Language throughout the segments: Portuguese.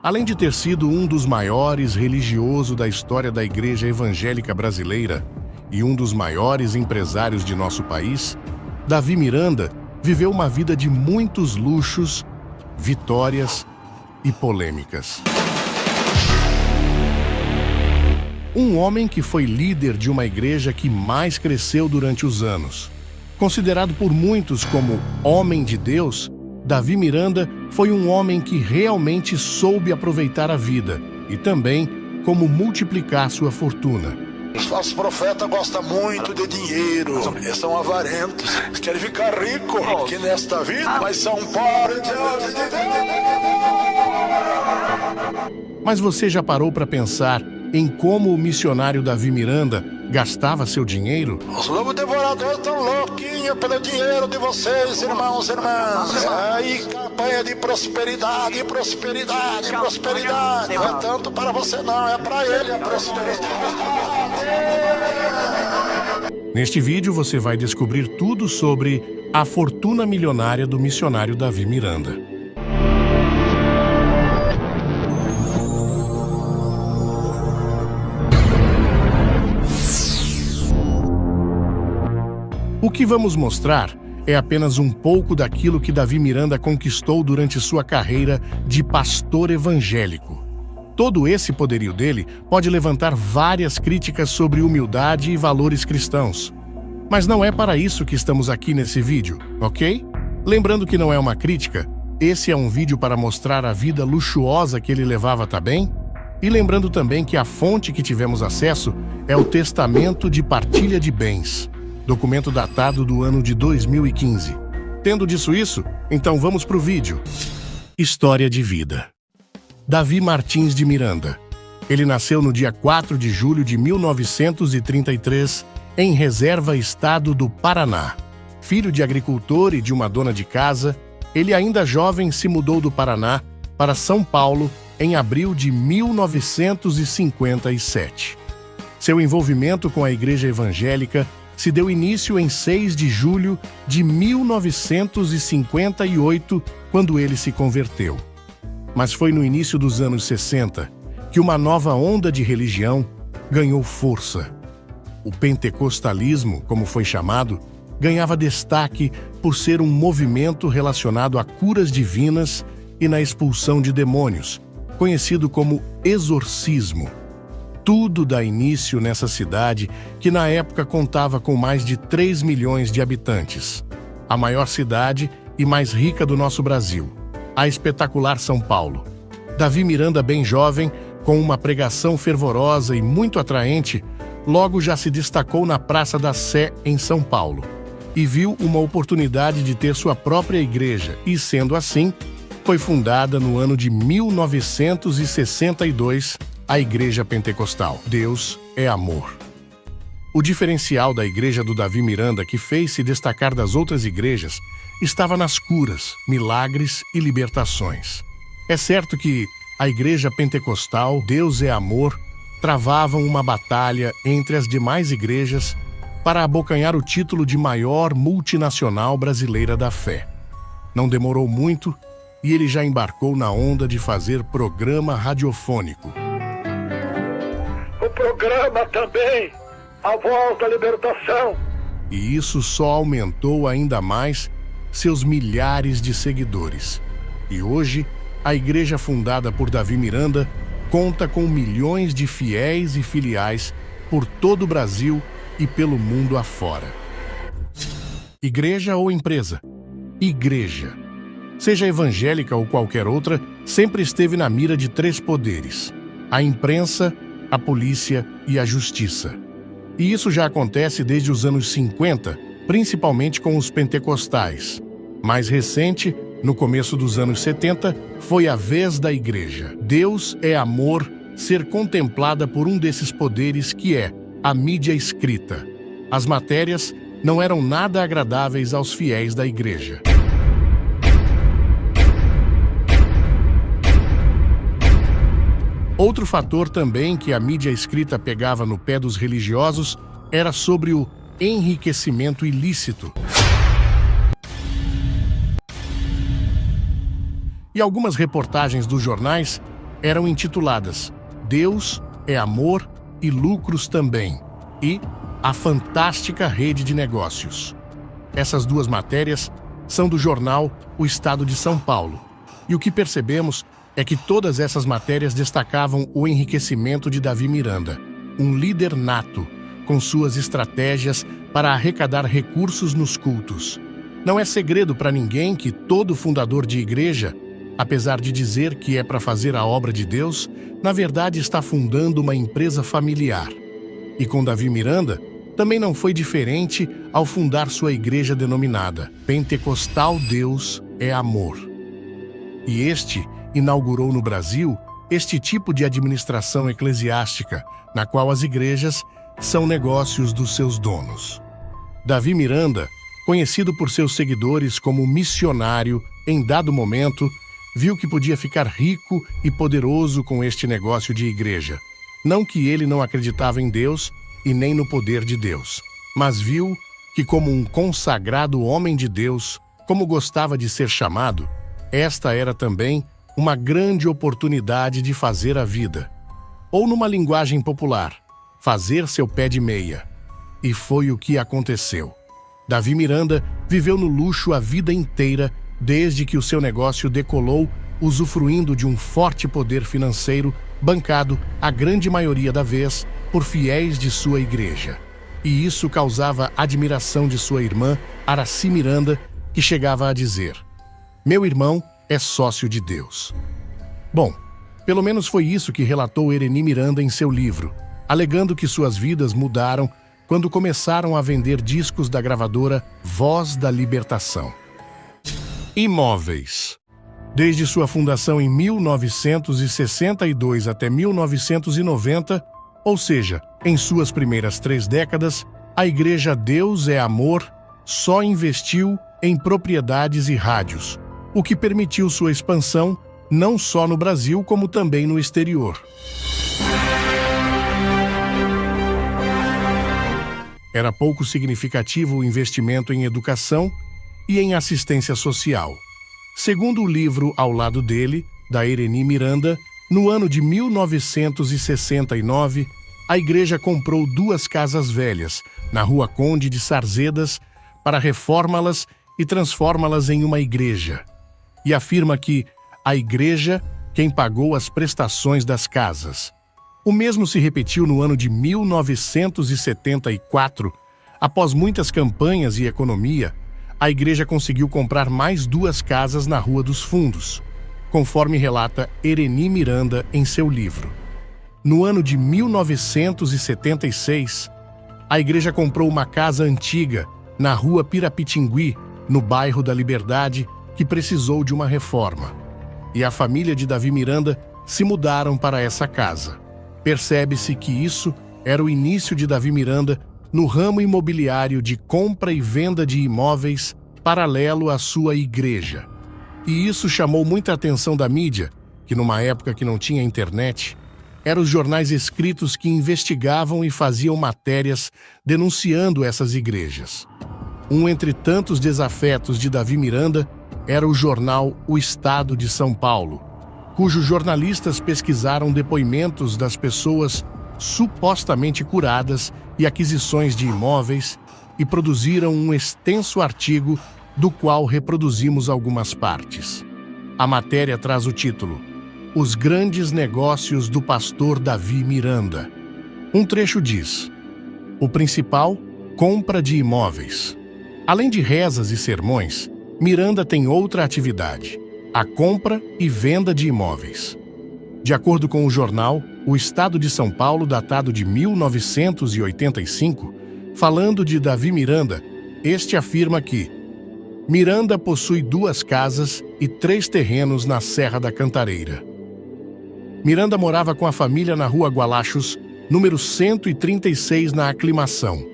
Além de ter sido um dos maiores religiosos da história da Igreja Evangélica Brasileira e um dos maiores empresários de nosso país, Davi Miranda viveu uma vida de muitos luxos, vitórias e polêmicas. Um homem que foi líder de uma igreja que mais cresceu durante os anos. Considerado por muitos como homem de Deus, Davi Miranda foi um homem que realmente soube aproveitar a vida e também como multiplicar sua fortuna. Os falsos profetas gostam muito de dinheiro, eles são avarentos, eles querem ficar ricos, que nesta vida, mas são pobres. Mas você já parou para pensar em como o missionário Davi Miranda gastava seu dinheiro? Os lobos devoradores estão louquinhos pelo dinheiro de vocês, irmãos e irmãs. Aí, campanha de prosperidade, prosperidade, prosperidade. Não é tanto para você não, é para ele a prosperidade. Neste vídeo você vai descobrir tudo sobre a fortuna milionária do missionário Davi Miranda. O que vamos mostrar é apenas um pouco daquilo que Davi Miranda conquistou durante sua carreira de pastor evangélico. Todo esse poderio dele pode levantar várias críticas sobre humildade e valores cristãos. Mas não é para isso que estamos aqui nesse vídeo, ok? Lembrando que não é uma crítica, esse é um vídeo para mostrar a vida luxuosa que ele levava, tá bem? E lembrando também que a fonte que tivemos acesso é o Testamento de Partilha de Bens, documento datado do ano de 2015. Tendo dito isso, então vamos para o vídeo. História de vida. Davi Martins de Miranda. Ele nasceu no dia 4 de julho de 1933, em Reserva, estado do Paraná. Filho de agricultor e de uma dona de casa, ele ainda jovem se mudou do Paraná para São Paulo em abril de 1957. Seu envolvimento com a igreja evangélica se deu início em 6 de julho de 1958, quando ele se converteu. Mas foi no início dos anos 60 que uma nova onda de religião ganhou força. O pentecostalismo, como foi chamado, ganhava destaque por ser um movimento relacionado a curas divinas e na expulsão de demônios, conhecido como exorcismo. Tudo dá início nessa cidade que na época contava com mais de 3 milhões de habitantes. A maior cidade e mais rica do nosso Brasil, a espetacular São Paulo. Davi Miranda, bem jovem, com uma pregação fervorosa e muito atraente, logo já se destacou na Praça da Sé, em São Paulo, e viu uma oportunidade de ter sua própria igreja e, sendo assim, foi fundada no ano de 1962, a Igreja Pentecostal. Deus é amor. O diferencial da igreja do Davi Miranda, que fez se destacar das outras igrejas, estava nas curas, milagres e libertações. É certo que a Igreja Pentecostal, Deus é amor, travavam uma batalha entre as demais igrejas para abocanhar o título de maior multinacional brasileira da fé. Não demorou muito e ele já embarcou na onda de fazer programa radiofônico. O programa também, A Voz da Libertação. E isso só aumentou ainda mais seus milhares de seguidores. E hoje, a igreja fundada por Davi Miranda conta com milhões de fiéis e filiais por todo o Brasil e pelo mundo afora. Igreja ou empresa? Igreja. Seja evangélica ou qualquer outra, sempre esteve na mira de 3 poderes: a imprensa, a polícia e a justiça. E isso já acontece desde os anos 50, principalmente com os pentecostais. Mais recente, no começo dos anos 70, foi a vez da igreja. Deus é amor ser contemplada por um desses poderes, que é a mídia escrita. As matérias não eram nada agradáveis aos fiéis da igreja. Outro fator também que a mídia escrita pegava no pé dos religiosos era sobre o enriquecimento ilícito. E algumas reportagens dos jornais eram intituladas Deus é Amor e Lucros Também e A Fantástica Rede de Negócios. Essas duas matérias são do jornal O Estado de São Paulo. E o que percebemos é que todas essas matérias destacavam o enriquecimento de Davi Miranda, um líder nato, com suas estratégias para arrecadar recursos nos cultos. Não é segredo para ninguém que todo fundador de igreja, apesar de dizer que é para fazer a obra de Deus, na verdade está fundando uma empresa familiar. E com Davi Miranda, também não foi diferente ao fundar sua igreja denominada Pentecostal Deus é Amor. E este inaugurou no Brasil este tipo de administração eclesiástica, na qual as igrejas são negócios dos seus donos. Davi Miranda, conhecido por seus seguidores como missionário, em dado momento, viu que podia ficar rico e poderoso com este negócio de igreja. Não que ele não acreditava em Deus e nem no poder de Deus, mas viu que, como um consagrado homem de Deus, como gostava de ser chamado, esta era também uma grande oportunidade de fazer a vida. Ou numa linguagem popular, fazer seu pé de meia. E foi o que aconteceu. Davi Miranda viveu no luxo a vida inteira desde que o seu negócio decolou, usufruindo de um forte poder financeiro bancado, a grande maioria da vez, por fiéis de sua igreja. E isso causava admiração de sua irmã, Araci Miranda, que chegava a dizer: "Meu irmão é sócio de Deus." Bom, pelo menos foi isso que relatou Ereni Miranda em seu livro, alegando que suas vidas mudaram quando começaram a vender discos da gravadora Voz da Libertação. Imóveis. Desde sua fundação em 1962 até 1990, ou seja, em suas primeiras 3 décadas, a Igreja Deus é Amor só investiu em propriedades e rádios, o que permitiu sua expansão não só no Brasil como também no exterior. Era pouco significativo o investimento em educação e em assistência social. Segundo o livro Ao Lado Dele, da Ereni Miranda, no ano de 1969, a igreja comprou 2 casas velhas, na Rua Conde de Sarzedas, para reformá-las e transformá-las em uma igreja. E afirma que a igreja quem pagou as prestações das casas. O mesmo se repetiu no ano de 1974. Após muitas campanhas e economia, a igreja conseguiu comprar mais 2 casas na Rua dos Fundos, conforme relata Ereni Miranda em seu livro. No ano de 1976, a igreja comprou uma casa antiga na Rua Pirapitingui, no bairro da Liberdade, que precisou de uma reforma. E a família de Davi Miranda se mudaram para essa casa. Percebe-se que isso era o início de Davi Miranda no ramo imobiliário de compra e venda de imóveis paralelo à sua igreja. E isso chamou muita atenção da mídia, que numa época que não tinha internet, eram os jornais escritos que investigavam e faziam matérias denunciando essas igrejas. Um entre tantos desafetos de Davi Miranda era o jornal O Estado de São Paulo, cujos jornalistas pesquisaram depoimentos das pessoas supostamente curadas e aquisições de imóveis e produziram um extenso artigo do qual reproduzimos algumas partes. A matéria traz o título Os Grandes Negócios do Pastor Davi Miranda. Um trecho diz: o principal, compra de imóveis. Além de rezas e sermões, Miranda tem outra atividade, a compra e venda de imóveis. De acordo com o jornal O Estado de São Paulo, datado de 1985, falando de Davi Miranda, este afirma que Miranda possui 2 casas e 3 terrenos na Serra da Cantareira. Miranda morava com a família na Rua Gualachos, número 136, na Aclimação,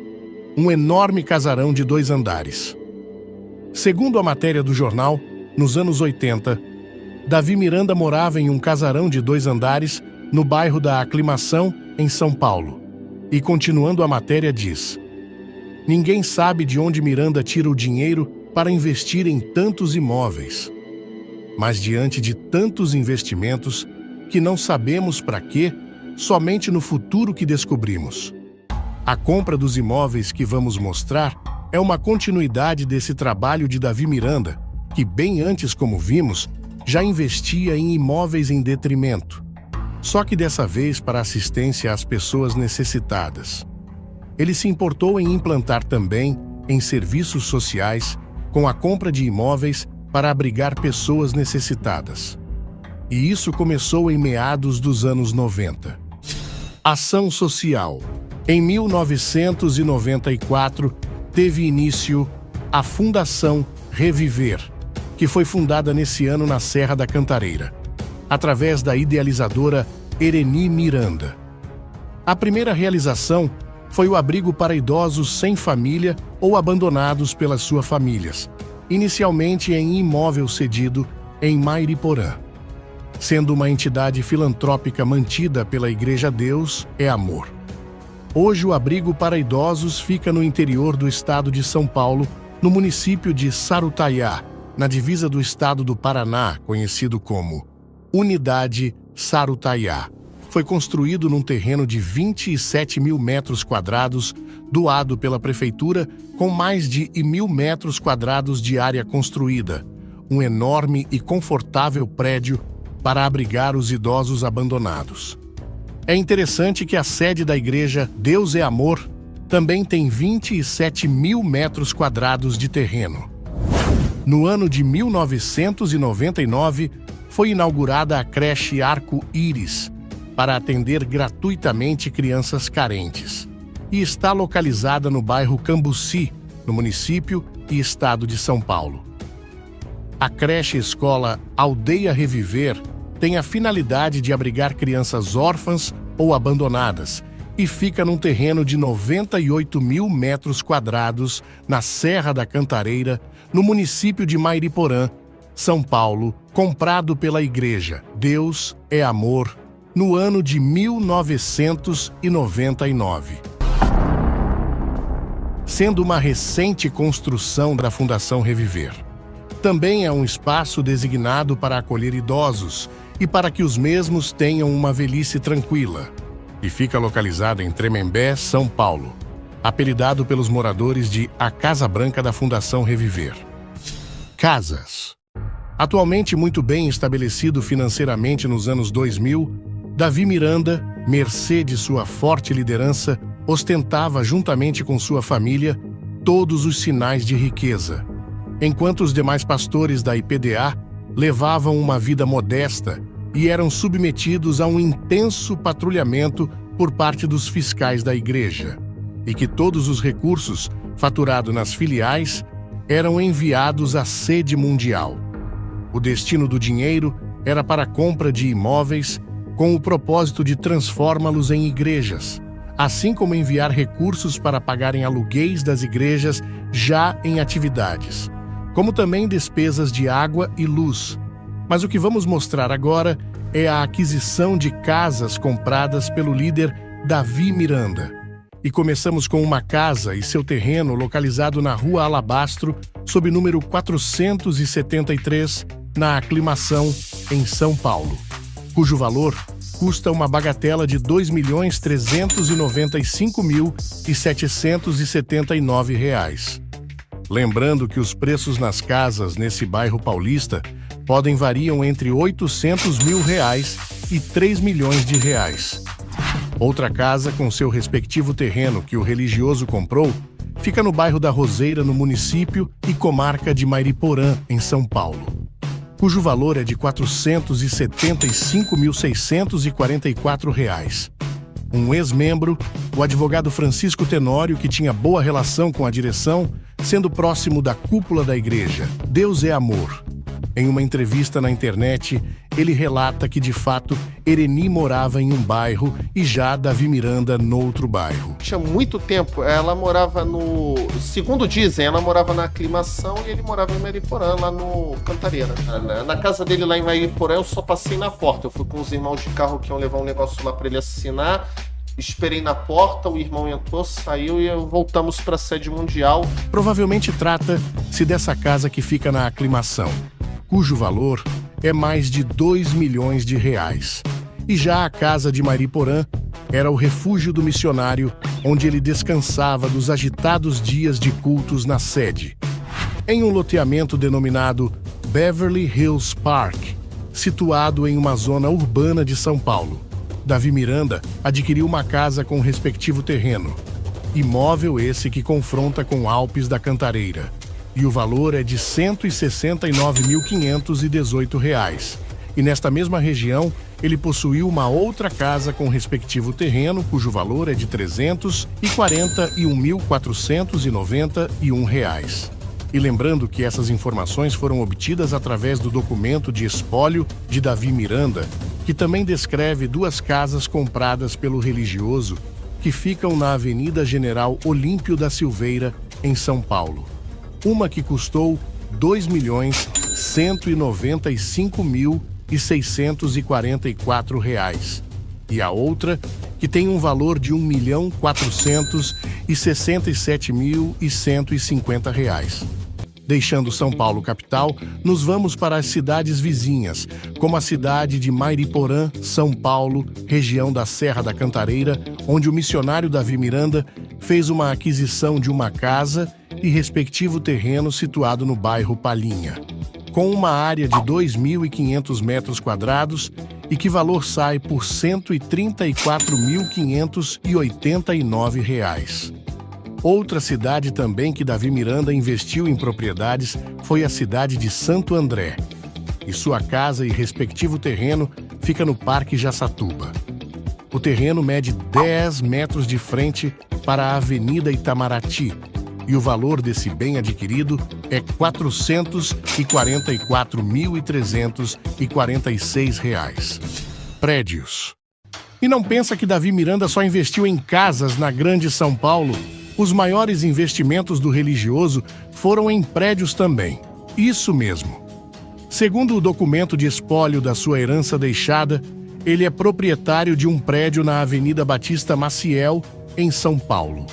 um enorme casarão de 2 andares. Segundo a matéria do jornal, nos anos 80, Davi Miranda morava em um casarão de 2 andares no bairro da Aclimação, em São Paulo. E continuando a matéria diz: ninguém sabe de onde Miranda tira o dinheiro para investir em tantos imóveis. Mas diante de tantos investimentos, que não sabemos para quê, somente no futuro que descobrimos. A compra dos imóveis que vamos mostrar é uma continuidade desse trabalho de Davi Miranda, que bem antes, como vimos, já investia em imóveis em detrimento. Só que dessa vez para assistência às pessoas necessitadas. Ele se importou em implantar também em serviços sociais com a compra de imóveis para abrigar pessoas necessitadas. E isso começou em meados dos anos 90. Ação social. Em 1994, teve início a Fundação Reviver, que foi fundada nesse ano na Serra da Cantareira, através da idealizadora Ereni Miranda. A primeira realização foi o abrigo para idosos sem família ou abandonados pelas suas famílias, inicialmente em imóvel cedido em Mairiporã. Sendo uma entidade filantrópica mantida pela Igreja Deus é Amor. Hoje o abrigo para idosos fica no interior do estado de São Paulo, no município de Sarutaiá, na divisa do estado do Paraná, conhecido como Unidade Sarutaiá. Foi construído num terreno de 27 mil metros quadrados, doado pela prefeitura, com mais de 1.000 metros quadrados de área construída, um enorme e confortável prédio para abrigar os idosos abandonados. É interessante que a sede da igreja Deus é Amor também tem 27 mil metros quadrados de terreno. No ano de 1999, foi inaugurada a creche Arco-Íris, para atender gratuitamente crianças carentes, e está localizada no bairro Cambuci, no município e estado de São Paulo. A creche-escola Aldeia Reviver tem a finalidade de abrigar crianças órfãs ou abandonadas e fica num terreno de 98 mil metros quadrados na Serra da Cantareira, no município de Mairiporã, São Paulo, comprado pela Igreja Deus é Amor, no ano de 1999. Sendo uma recente construção da Fundação Reviver. Também é um espaço designado para acolher idosos e para que os mesmos tenham uma velhice tranquila. E fica localizada em Tremembé, São Paulo, apelidado pelos moradores de A Casa Branca da Fundação Reviver. Casas. Atualmente muito bem estabelecido financeiramente nos anos 2000, Davi Miranda, mercê de sua forte liderança, ostentava juntamente com sua família todos os sinais de riqueza, enquanto os demais pastores da IPDA levavam uma vida modesta e eram submetidos a um intenso patrulhamento por parte dos fiscais da igreja, e que todos os recursos faturados nas filiais eram enviados à sede mundial. O destino do dinheiro era para a compra de imóveis, com o propósito de transformá-los em igrejas, assim como enviar recursos para pagarem aluguéis das igrejas já em atividades, como também despesas de água e luz. Mas o que vamos mostrar agora é a aquisição de casas compradas pelo líder Davi Miranda. E começamos com uma casa e seu terreno localizado na Rua Alabastro, sob número 473, na Aclimação, em São Paulo, cujo valor custa uma bagatela de R$ 2.395.779. Lembrando que os preços nas casas nesse bairro paulista variam entre R$ 800 mil e R$ 3 milhões. Outra casa com seu respectivo terreno que o religioso comprou fica no bairro da Roseira, no município e comarca de Mairiporã, em São Paulo, cujo valor é de R$ 475.644. Um ex-membro, o advogado Francisco Tenório, que tinha boa relação com a direção, sendo próximo da cúpula da igreja Deus é Amor. Em uma entrevista na internet, ele relata que, de fato, Ereni morava em um bairro e já Davi Miranda noutro bairro. Tinha muito tempo, ela morava no... Segundo dizem, ela morava na Aclimação e ele morava em Mairiporã, lá no Cantareira. Na casa dele lá em Mairiporã, eu só passei na porta. Eu fui com os irmãos de carro que iam levar um negócio lá para ele assinar. Esperei na porta, o irmão entrou, saiu e voltamos para a sede mundial. Provavelmente trata-se dessa casa que fica na Aclimação, cujo valor é mais de R$ 2 milhões. E já a casa de Mairiporã era o refúgio do missionário, onde ele descansava dos agitados dias de cultos na sede. Em um loteamento denominado Beverly Hills Park, situado em uma zona urbana de São Paulo, Davi Miranda adquiriu uma casa com o respectivo terreno. Imóvel esse que confronta com Alpes da Cantareira. E o valor é de R$ 169.518. E nesta mesma região, ele possuiu uma outra casa com o respectivo terreno, cujo valor é de R$ 341.491. E lembrando que essas informações foram obtidas através do documento de espólio de Davi Miranda, que também descreve duas casas compradas pelo religioso que ficam na Avenida General Olímpio da Silveira, em São Paulo. Uma que custou R$ 2.195.644 e a outra que tem um valor de R$ 1.467.150. Deixando São Paulo capital, nos vamos para as cidades vizinhas, como a cidade de Mairiporã, São Paulo, região da Serra da Cantareira, onde o missionário Davi Miranda fez uma aquisição de uma casa e respectivo terreno situado no bairro Palhinha, com uma área de 2.500 metros quadrados e que valor sai por R$ 134.589. Outra cidade também que Davi Miranda investiu em propriedades foi a cidade de Santo André, e sua casa e respectivo terreno fica no Parque Jaçatuba. O terreno mede 10 metros de frente para a Avenida Itamaraty, e o valor desse bem adquirido é R$ 444.346. Prédios. E não pensa que Davi Miranda só investiu em casas na Grande São Paulo? Os maiores investimentos do religioso foram em prédios também. Isso mesmo. Segundo o documento de espólio da sua herança deixada, ele é proprietário de um prédio na Avenida Batista Maciel, em São Paulo,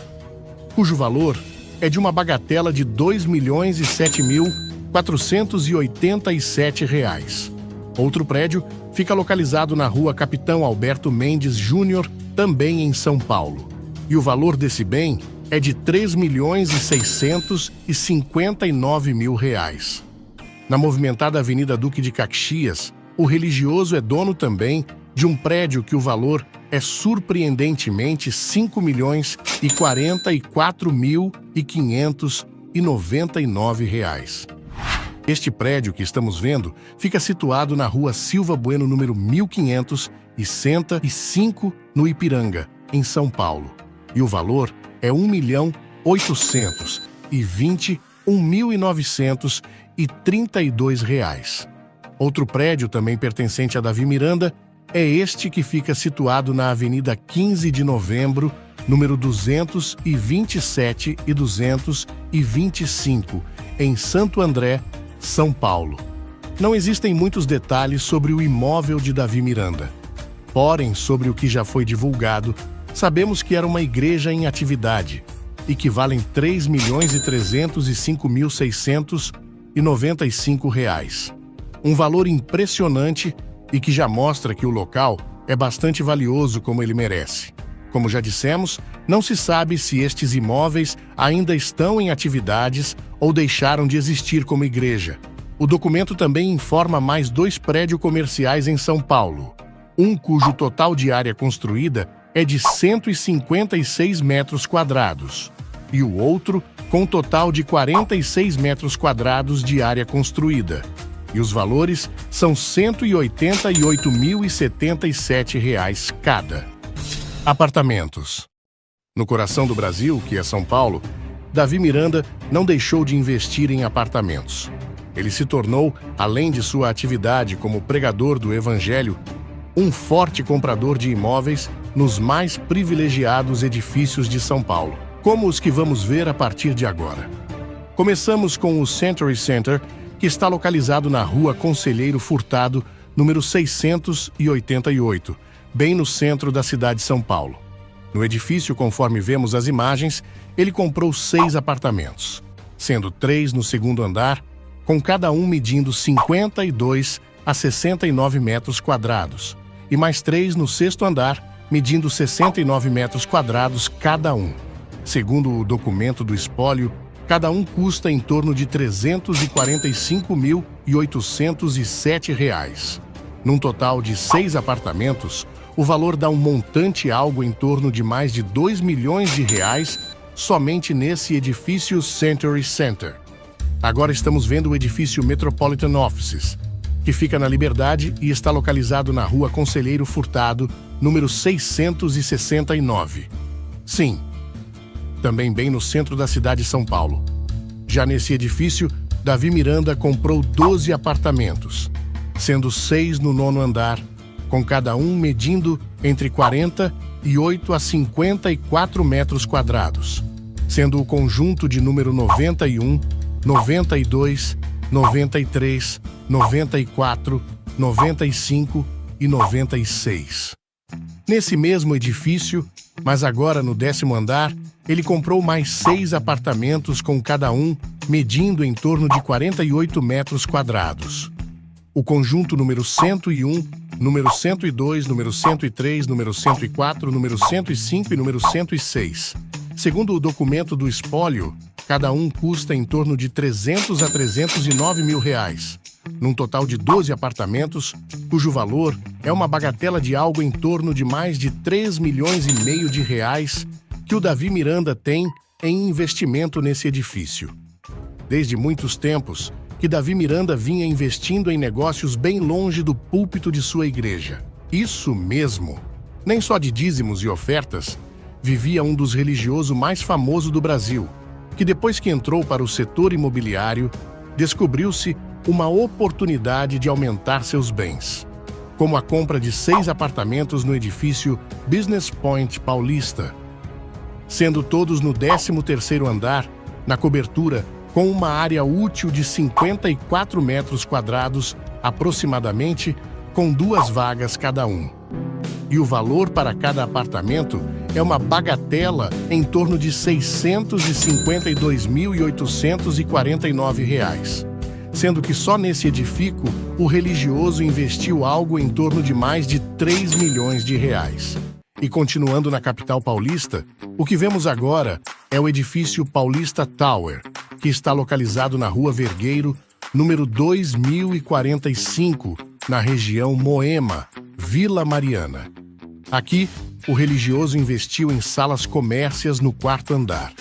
cujo valor é de uma bagatela de R$ 2.007.487. Outro prédio fica localizado na rua Capitão Alberto Mendes Júnior, também em São Paulo. E o valor desse bem é de R$ 3.659.000. Na movimentada Avenida Duque de Caxias, o religioso é dono também de um prédio que o valor é surpreendentemente R$ 5.044.599. Este prédio que estamos vendo fica situado na rua Silva Bueno, número 1505, no Ipiranga, em São Paulo. E o valor é R$ 1.821.932. Outro prédio, também pertencente a Davi Miranda, é este que fica situado na Avenida 15 de Novembro, número 227 e 225, em Santo André, São Paulo. Não existem muitos detalhes sobre o imóvel de Davi Miranda. Porém, sobre o que já foi divulgado, sabemos que era uma igreja em atividade e que valem R$ 3.305.695. Um valor impressionante e que já mostra que o local é bastante valioso como ele merece. Como já dissemos, não se sabe se estes imóveis ainda estão em atividades ou deixaram de existir como igreja. O documento também informa mais 2 prédios comerciais em São Paulo, um cujo total de área construída é de 156 metros quadrados, e o outro com total de 46 metros quadrados de área construída. E os valores são R$ 188.077 cada. Apartamentos. No coração do Brasil, que é São Paulo, Davi Miranda não deixou de investir em apartamentos. Ele se tornou, além de sua atividade como pregador do Evangelho, um forte comprador de imóveis nos mais privilegiados edifícios de São Paulo, como os que vamos ver a partir de agora. Começamos com o Century Center, que está localizado na Rua Conselheiro Furtado, número 688, bem no centro da cidade de São Paulo. No edifício, conforme vemos as imagens, ele comprou 6 apartamentos, sendo 3 no segundo andar, com cada um medindo 52 a 69 metros quadrados, e mais 3 no sexto andar, medindo 69 metros quadrados cada um. Segundo o documento do espólio, cada um custa em torno de R$ 345.807. Num total de 6 apartamentos, o valor dá um montante algo em torno de mais de R$ 2 milhões somente nesse edifício Century Center. Agora estamos vendo o edifício Metropolitan Offices, que fica na Liberdade e está localizado na Rua Conselheiro Furtado, número 669. Sim, também bem no centro da cidade de São Paulo. Já nesse edifício, Davi Miranda comprou 12 apartamentos, sendo 6 no 9º andar, com cada um medindo entre 48 a 54 metros quadrados, sendo o conjunto de número 91, 92, 93, 94, 95 e 96. Nesse mesmo edifício, mas agora no 10º andar, ele comprou mais 6 apartamentos com cada um medindo em torno de 48 metros quadrados. O conjunto número 101, número 102, número 103, número 104, número 105 e número 106. Segundo o documento do espólio, cada um custa em torno de 300 a 309 mil reais, num total de 12 apartamentos, cujo valor é uma bagatela de algo em torno de mais de 3 milhões e meio de reais que o Davi Miranda tem em investimento nesse edifício. Desde muitos tempos, que Davi Miranda vinha investindo em negócios bem longe do púlpito de sua igreja. Isso mesmo! Nem só de dízimos e ofertas, vivia um dos religiosos mais famosos do Brasil, que depois que entrou para o setor imobiliário, descobriu-se uma oportunidade de aumentar seus bens, como a compra de 6 apartamentos no edifício Business Point Paulista, sendo todos no 13º andar, na cobertura, com uma área útil de 54 metros quadrados, aproximadamente, com 2 vagas cada um. E o valor para cada apartamento é uma bagatela em torno de R$ 652.849, sendo que só nesse edifício o religioso investiu algo em torno de mais de 3 milhões de reais. E continuando na capital paulista, o que vemos agora é o edifício Paulista Tower, que está localizado na Rua Vergueiro, número 2045, na região Moema, Vila Mariana. Aqui, o religioso investiu em salas comércias no 4º andar,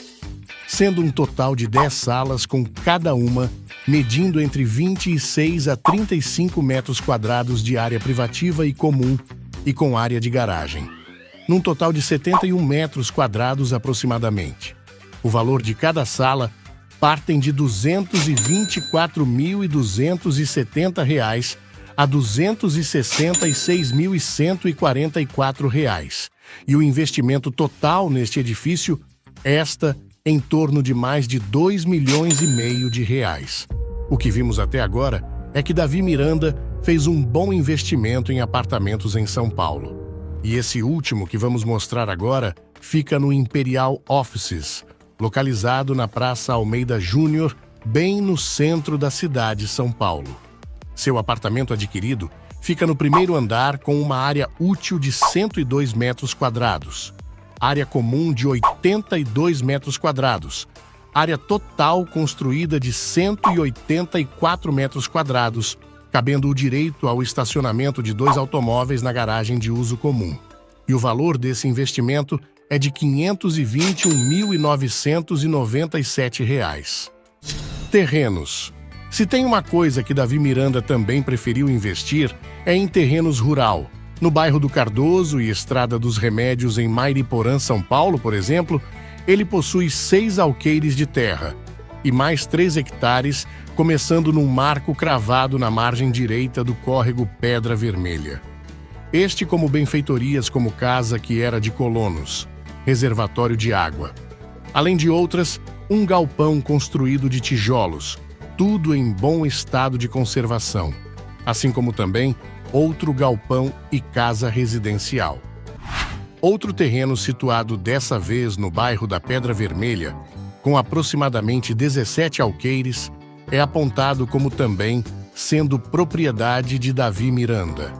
sendo um total de 10 salas com cada uma medindo entre 26 a 35 metros quadrados de área privativa e comum e com área de garagem, num total de 71 metros quadrados aproximadamente. O valor de cada sala partem de R$ 224.270 a R$ 266.144, e o investimento total neste edifício em torno de mais de 2 milhões e meio de reais. O que vimos até agora é que Davi Miranda fez um bom investimento em apartamentos em São Paulo. E esse último que vamos mostrar agora fica no Imperial Offices, localizado na Praça Almeida Júnior, bem no centro da cidade de São Paulo. Seu apartamento adquirido fica no 1º andar com uma área útil de 102 metros quadrados, área comum de 82 metros quadrados, área total construída de 184 metros quadrados, cabendo o direito ao estacionamento de 2 automóveis na garagem de uso comum. E o valor desse investimento é de R$ 521.997. Terrenos. Se tem uma coisa que Davi Miranda também preferiu investir, é em terrenos rural. No bairro do Cardoso e Estrada dos Remédios, em Mairiporã, São Paulo, por exemplo, ele possui 6 alqueires de terra e mais 3 hectares, começando num marco cravado na margem direita do córrego Pedra Vermelha. Este como benfeitorias como casa que era de colonos, reservatório de água. Além de outras, um galpão construído de tijolos, tudo em bom estado de conservação, assim como também outro galpão e casa residencial. Outro terreno situado dessa vez no bairro da Pedra Vermelha, com aproximadamente 17 alqueires, é apontado como também sendo propriedade de Davi Miranda.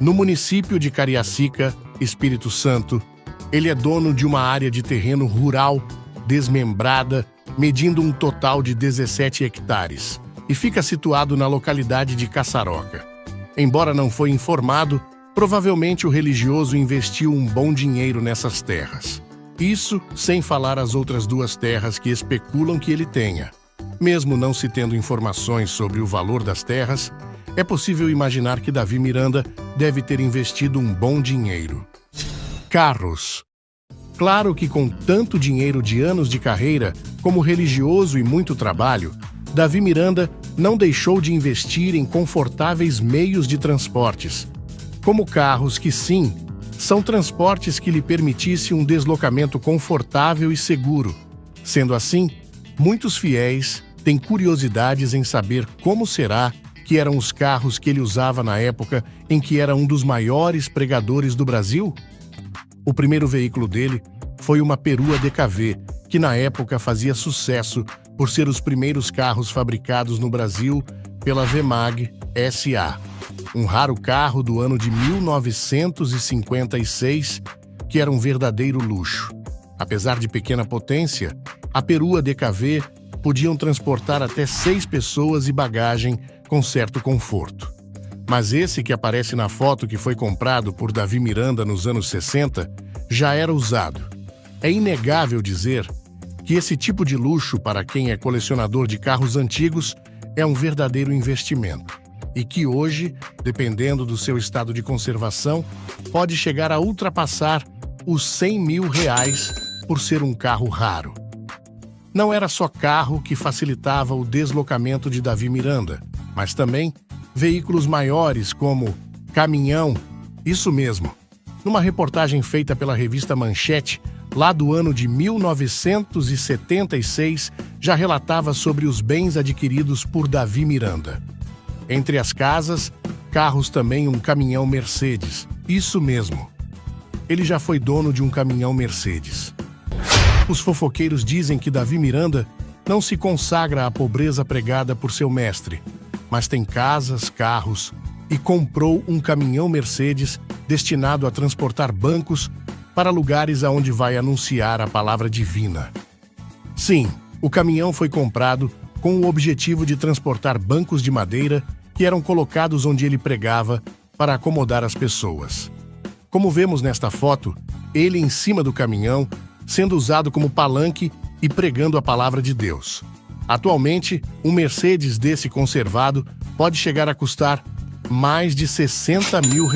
No município de Cariacica, Espírito Santo, ele é dono de uma área de terreno rural desmembrada, medindo um total de 17 hectares, e fica situado na localidade de Caçaroca. Embora não foi informado, provavelmente o religioso investiu um bom dinheiro nessas terras. Isso sem falar as outras 2 terras que especulam que ele tenha. Mesmo não se tendo informações sobre o valor das terras, é possível imaginar que Davi Miranda deve ter investido um bom dinheiro. Carros. Claro que com tanto dinheiro de anos de carreira, como religioso e muito trabalho, Davi Miranda não deixou de investir em confortáveis meios de transportes, como carros que, sim, são transportes que lhe permitissem um deslocamento confortável e seguro. Sendo assim, muitos fiéis têm curiosidades em saber como será que eram os carros que ele usava na época em que era um dos maiores pregadores do Brasil. O primeiro veículo dele foi uma perua DKV, que na época fazia sucesso por ser os primeiros carros fabricados no Brasil pela Vemag SA. Um raro carro do ano de 1956, que era um verdadeiro luxo. Apesar de pequena potência, a perua DKV podiam transportar até 6 pessoas e bagagem com certo conforto. Mas esse que aparece na foto que foi comprado por Davi Miranda nos anos 60 já era usado. É inegável dizer que esse tipo de luxo para quem é colecionador de carros antigos é um verdadeiro investimento. E que hoje, dependendo do seu estado de conservação, pode chegar a ultrapassar os R$100 mil por ser um carro raro. Não era só carro que facilitava o deslocamento de Davi Miranda, mas também veículos maiores como caminhão. Isso mesmo. Numa reportagem feita pela revista Manchete, lá do ano de 1976, já relatava sobre os bens adquiridos por Davi Miranda. Entre as casas, carros também um caminhão Mercedes. Isso mesmo. Ele já foi dono de um caminhão Mercedes. Os fofoqueiros dizem que Davi Miranda não se consagra à pobreza pregada por seu mestre, mas tem casas, carros e comprou um caminhão Mercedes destinado a transportar bancos para lugares aonde vai anunciar a palavra divina. Sim, o caminhão foi comprado com o objetivo de transportar bancos de madeira que eram colocados onde ele pregava para acomodar as pessoas. Como vemos nesta foto, ele em cima do caminhão, sendo usado como palanque e pregando a palavra de Deus. Atualmente, um Mercedes desse conservado pode chegar a custar mais de R$60 mil.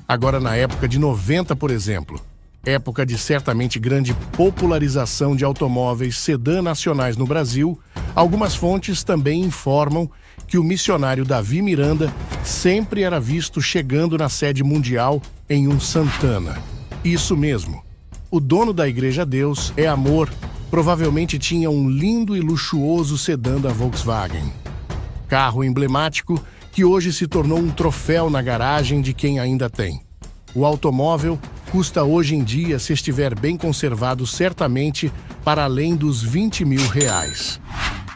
Agora, na época de 90, por exemplo, época de certamente grande popularização de automóveis sedã nacionais no Brasil, algumas fontes também informam que o missionário Davi Miranda sempre era visto chegando na sede mundial em um Santana. Isso mesmo. O dono da Igreja Deus é Amor provavelmente tinha um lindo e luxuoso sedã da Volkswagen. Carro emblemático que hoje se tornou um troféu na garagem de quem ainda tem. O automóvel custa hoje em dia, se estiver bem conservado, certamente para além dos R$20 mil.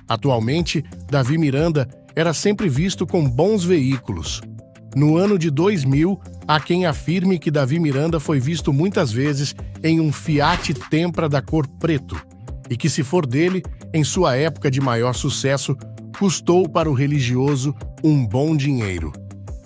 Atualmente, Davi Miranda era sempre visto com bons veículos. No ano de 2000, há quem afirme que Davi Miranda foi visto muitas vezes em um Fiat Tempra da cor preto, e que, se for dele, em sua época de maior sucesso, custou para o religioso um bom dinheiro.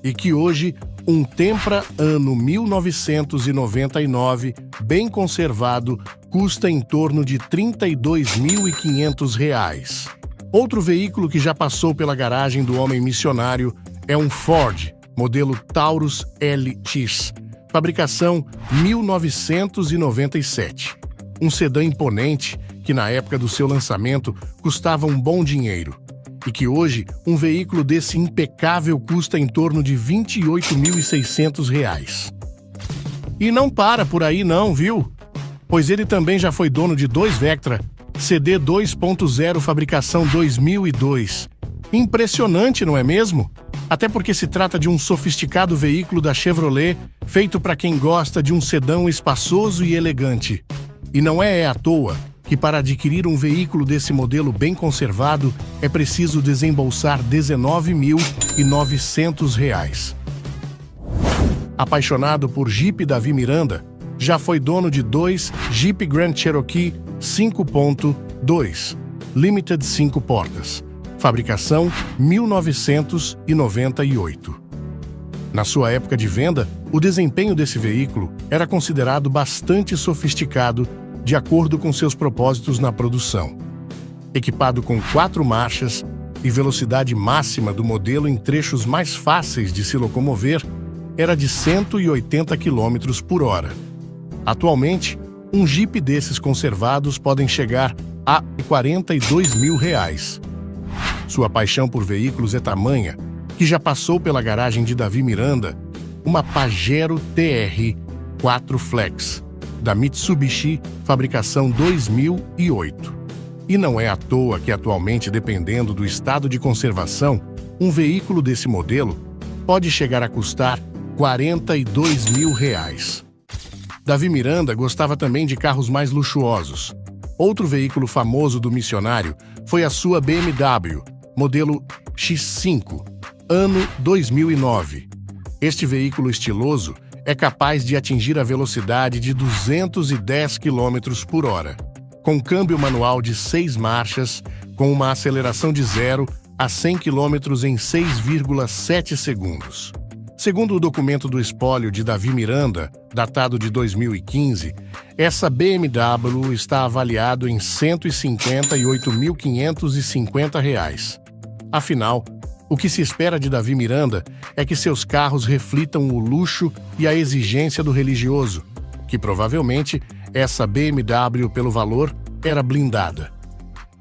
E que hoje, um Tempra ano 1999, bem conservado, custa em torno de R$32.500. Outro veículo que já passou pela garagem do homem missionário é um Ford, modelo Taurus LX, fabricação 1997. Um sedã imponente que, na época do seu lançamento, custava um bom dinheiro. E que hoje, um veículo desse impecável custa em torno de R$28.600. E não para por aí não, viu? Pois ele também já foi dono de 2 Vectra CD 2.0 fabricação 2002. Impressionante, não é mesmo? Até porque se trata de um sofisticado veículo da Chevrolet, feito para quem gosta de um sedã espaçoso e elegante. E não é à toa que para adquirir um veículo desse modelo bem conservado é preciso desembolsar R$19.900. Apaixonado por Jeep, Davi Miranda já foi dono de 2 Jeep Grand Cherokee 5.2 Limited 5 portas, fabricação 1998. Na sua época de venda, o desempenho desse veículo era considerado bastante sofisticado de acordo com seus propósitos na produção. Equipado com 4 marchas e velocidade máxima do modelo em trechos mais fáceis de se locomover, era de 180 km por hora. Atualmente, um Jeep desses conservados podem chegar a R$ 42.000. Sua paixão por veículos é tamanha que já passou pela garagem de Davi Miranda uma Pajero TR 4 Flex, da Mitsubishi, fabricação 2008. E não é à toa que atualmente, dependendo do estado de conservação, um veículo desse modelo pode chegar a custar R$ 42.000. Davi Miranda gostava também de carros mais luxuosos. Outro veículo famoso do missionário foi a sua BMW, modelo X5, ano 2009. Este veículo estiloso é capaz de atingir a velocidade de 210 km por hora, com câmbio manual de 6 marchas, com uma aceleração de 0 a 100 km em 6,7 segundos. Segundo o documento do espólio de Davi Miranda, datado de 2015, essa BMW está avaliado em R$ 158.550. Afinal, o que se espera de Davi Miranda é que seus carros reflitam o luxo e a exigência do religioso, que provavelmente essa BMW, pelo valor, era blindada.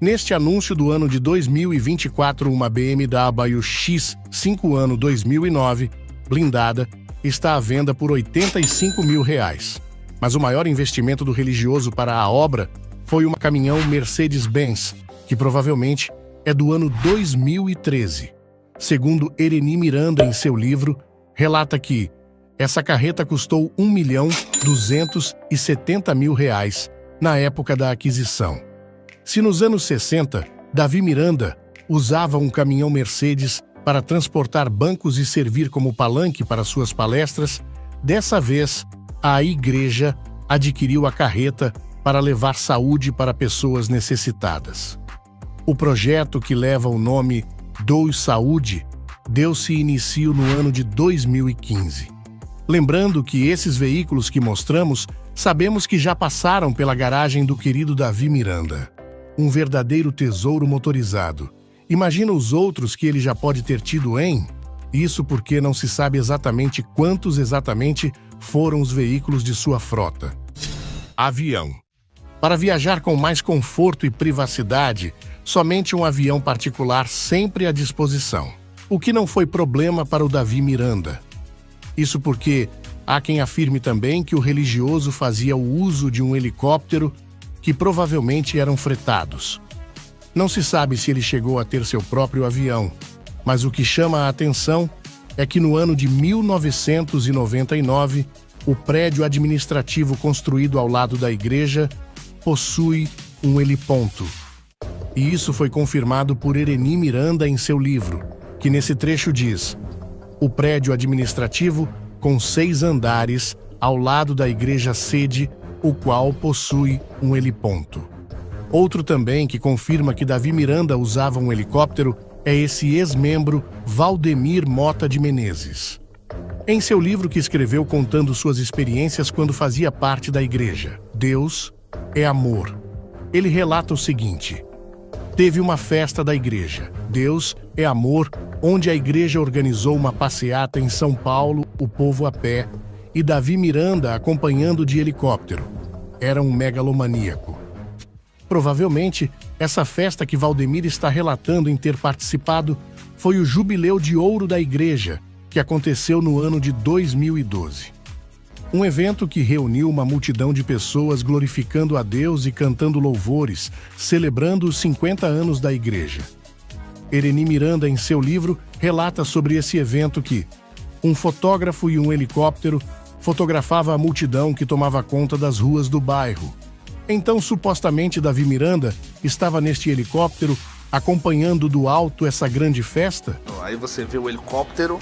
Neste anúncio do ano de 2024, uma BMW X5 ano 2009, blindada, está à venda por R$ 85.000. Mas o maior investimento do religioso para a obra foi uma caminhão Mercedes-Benz, que provavelmente é do ano 2013. Segundo Ereni Miranda em seu livro, relata que essa carreta custou R$ 1.270.000 na época da aquisição. Se nos anos 60, Davi Miranda usava um caminhão Mercedes para transportar bancos e servir como palanque para suas palestras, dessa vez, a igreja adquiriu a carreta para levar saúde para pessoas necessitadas. O projeto, que leva o nome Doe Saúde, deu-se início no ano de 2015. Lembrando que esses veículos que mostramos, sabemos que já passaram pela garagem do querido Davi Miranda. Um verdadeiro tesouro motorizado. Imagina os outros que ele já pode ter tido em... Isso porque não se sabe exatamente quantos foram os veículos de sua frota. Avião. Para viajar com mais conforto e privacidade, somente um avião particular sempre à disposição. O que não foi problema para o Davi Miranda. Isso porque há quem afirme também que o religioso fazia o uso de um helicóptero que provavelmente eram fretados. Não se sabe se ele chegou a ter seu próprio avião, mas o que chama a atenção é que no ano de 1999, o prédio administrativo construído ao lado da igreja possui um heliponto. E isso foi confirmado por Ereni Miranda em seu livro, que nesse trecho diz: o prédio administrativo com 6 andares ao lado da igreja sede, o qual possui um heliponto. Outro também que confirma que Davi Miranda usava um helicóptero é esse ex-membro Valdemir Mota de Menezes. Em seu livro que escreveu contando suas experiências quando fazia parte da igreja, Deus é Amor, ele relata o seguinte: teve uma festa da igreja, Deus é Amor, onde a igreja organizou uma passeata em São Paulo, o povo a pé, e Davi Miranda acompanhando de helicóptero. Era um megalomaníaco. Provavelmente, essa festa que Valdemir está relatando em ter participado foi o Jubileu de Ouro da Igreja, que aconteceu no ano de 2012. Um evento que reuniu uma multidão de pessoas glorificando a Deus e cantando louvores, celebrando os 50 anos da igreja. Ereni Miranda, em seu livro, relata sobre esse evento que um fotógrafo e um helicóptero fotografava a multidão que tomava conta das ruas do bairro. Então, supostamente, Davi Miranda estava neste helicóptero acompanhando do alto essa grande festa? Aí você vê o helicóptero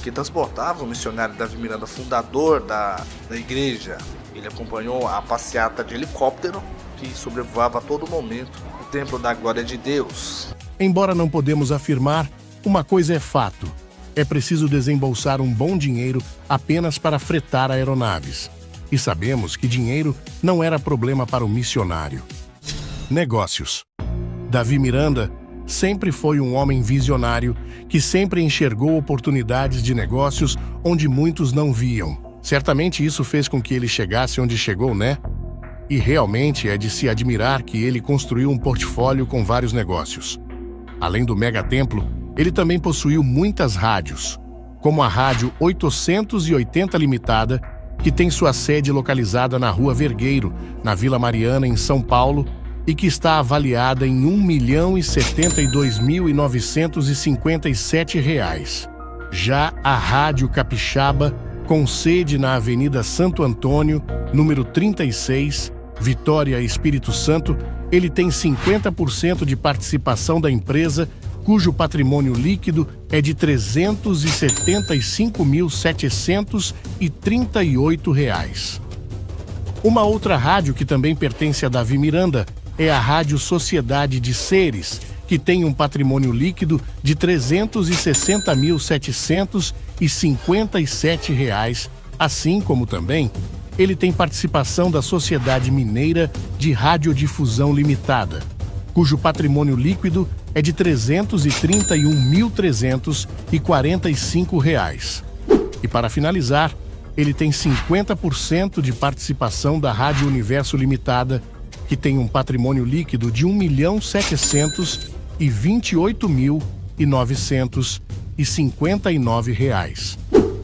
que transportava o missionário Davi Miranda, fundador da igreja. Ele acompanhou a passeata de helicóptero que sobrevoava a todo momento o Templo da Glória de Deus. Embora não podemos afirmar, uma coisa é fato: é preciso desembolsar um bom dinheiro apenas para fretar aeronaves. E sabemos que dinheiro não era problema para o missionário. Negócios. Davi Miranda sempre foi um homem visionário que sempre enxergou oportunidades de negócios onde muitos não viam. Certamente isso fez com que ele chegasse onde chegou, né? E realmente é de se admirar que ele construiu um portfólio com vários negócios. Além do megatemplo, ele também possuiu muitas rádios, como a Rádio 880 Limitada, que tem sua sede localizada na Rua Vergueiro, na Vila Mariana, em São Paulo, e que está avaliada em R$ 1.072.957. Já a Rádio Capixaba, com sede na Avenida Santo Antônio, número 36, Vitória, Espírito Santo, ele tem 50% de participação da empresa, cujo patrimônio líquido é de R$ 375.738. Uma outra rádio que também pertence a Davi Miranda é a Rádio Sociedade de Seres, que tem um patrimônio líquido de R$ 360.757, assim como também ele tem participação da Sociedade Mineira de Radiodifusão Limitada, cujo patrimônio líquido é de R$ 331.345. E para finalizar, ele tem 50% de participação da Rádio Universo Limitada, que tem um patrimônio líquido de R$ 1.728.959.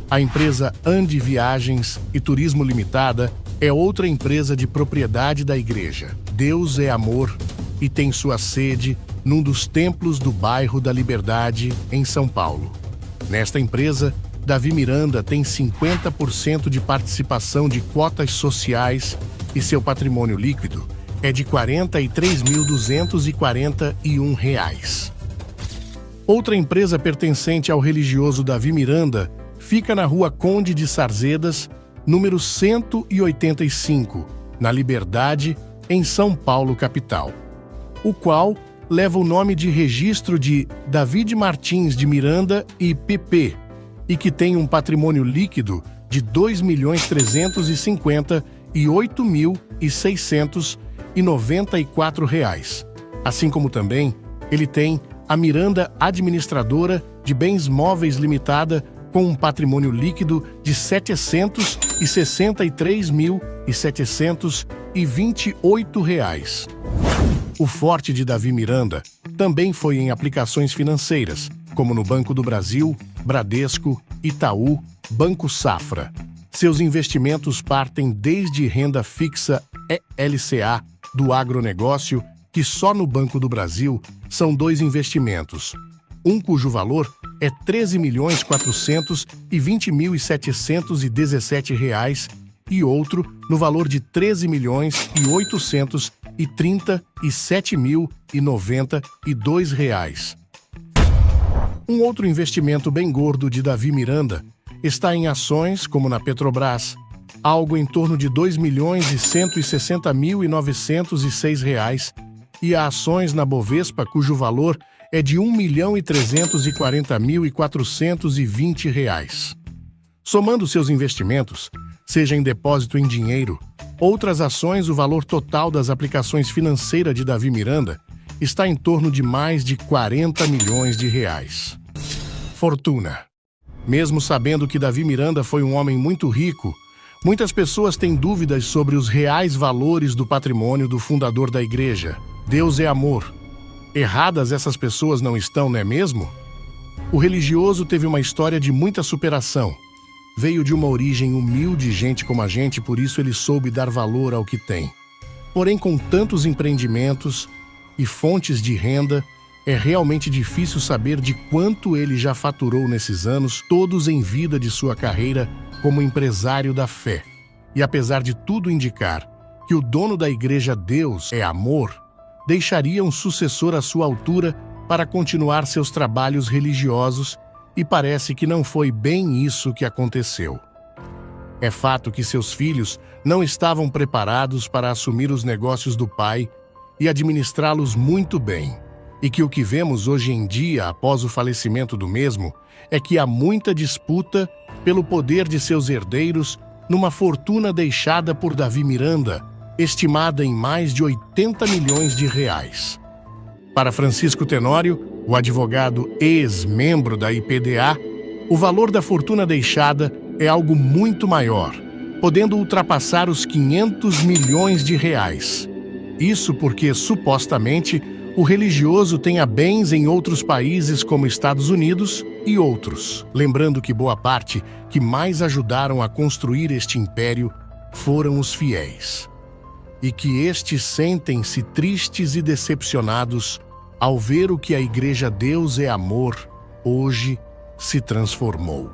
A empresa Andi Viagens e Turismo Limitada é outra empresa de propriedade da igreja. Deus é Amor e tem sua sede num dos templos do bairro da Liberdade, em São Paulo. Nesta empresa, Davi Miranda tem 50% de participação de cotas sociais e seu patrimônio líquido é de R$ 43.241. Outra empresa pertencente ao religioso Davi Miranda fica na Rua Conde de Sarzedas, número 185, na Liberdade, em São Paulo, capital, o qual leva o nome de registro de David Martins de Miranda e PP, e que tem um patrimônio líquido de R$ 2.358.694, assim como também ele tem a Miranda Administradora de Bens Móveis Limitada, com um patrimônio líquido de R$ 763.728. O forte de Davi Miranda também foi em aplicações financeiras, como no Banco do Brasil, Bradesco, Itaú, Banco Safra. Seus investimentos partem desde renda fixa LCA do agronegócio, que só no Banco do Brasil são 2 investimentos, um cujo valor é R$ 13.420.717 e outro no valor de R$ 13.837.092. Um outro investimento bem gordo de Davi Miranda está em ações, como na Petrobras, algo em torno de R$ 2.160.906, e a ações na Bovespa, cujo valor é de R$ 1.340.420. Somando seus investimentos, seja em depósito em dinheiro, outras ações, o valor total das aplicações financeiras de Davi Miranda está em torno de mais de R$ 40 milhões. Fortuna. Mesmo sabendo que Davi Miranda foi um homem muito rico, muitas pessoas têm dúvidas sobre os reais valores do patrimônio do fundador da igreja. Deus é Amor. Erradas essas pessoas não estão, não é mesmo? O religioso teve uma história de muita superação. Veio de uma origem humilde, gente como a gente, por isso ele soube dar valor ao que tem. Porém, com tantos empreendimentos e fontes de renda, é realmente difícil saber de quanto ele já faturou nesses anos, todos em vida de sua carreira como empresário da fé. E apesar de tudo indicar que o dono da igreja Deus é Amor, deixaria um sucessor à sua altura para continuar seus trabalhos religiosos e parece que não foi bem isso que aconteceu. É fato que seus filhos não estavam preparados para assumir os negócios do pai e administrá-los muito bem, e que o que vemos hoje em dia, após o falecimento do mesmo, é que há muita disputa pelo poder de seus herdeiros numa fortuna deixada por Davi Miranda, estimada em mais de 80 milhões de reais. Para Francisco Tenório, o advogado ex-membro da IPDA, o valor da fortuna deixada é algo muito maior, podendo ultrapassar os 500 milhões de reais. Isso porque, supostamente, o religioso tenha bens em outros países como Estados Unidos e outros. Lembrando que boa parte que mais ajudaram a construir este império foram os fiéis. E que estes sentem-se tristes e decepcionados ao ver o que a Igreja Deus é Amor hoje se transformou.